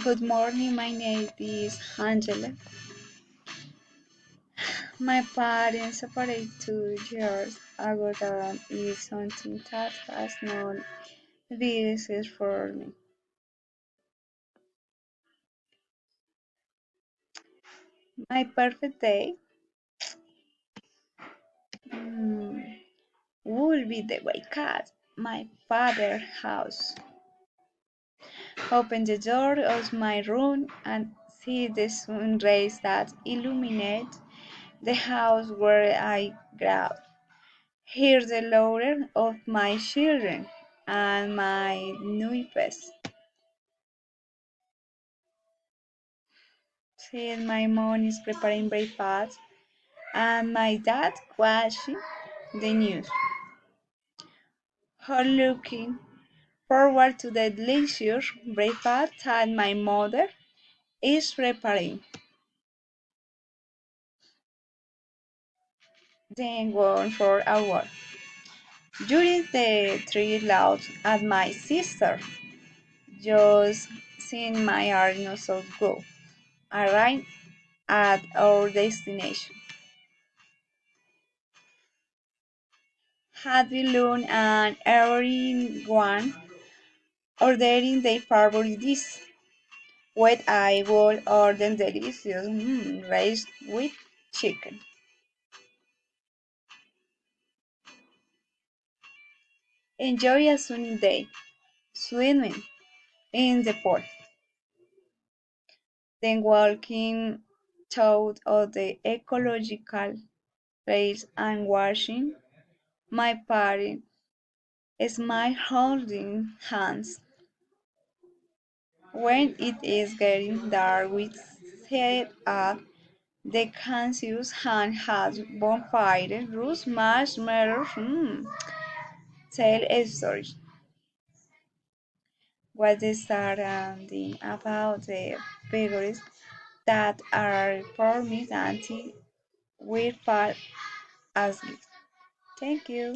Good morning, my name is Angela. My parents separated 2 years ago and is something that has not been easy for me. My perfect day mm, would be the wake up my father's house. Open the door of my room and see the sun rays that illuminate the house where I grew up. Hear the laughter of my children and my neighbors. See my mom is preparing breakfast and my dad watching the news. Her looking forward to the delicious breakfast that my mother is preparing. Then gone for a walk. During the three loud at my sister, just seeing my dinosaurs go. Arrive at our destination. Had we learned and everyone ordering their favorite dish. What I would order delicious rice with chicken. Enjoy a sunny day, swimming in the pool, then walking out of the ecological rails and washing my parents' smile holding hands. When it is getting dark, we set up the campus and has bonfire, roast marshmallows, tell a story. What is starting about the figures that are promised until we fall asleep. Thank you.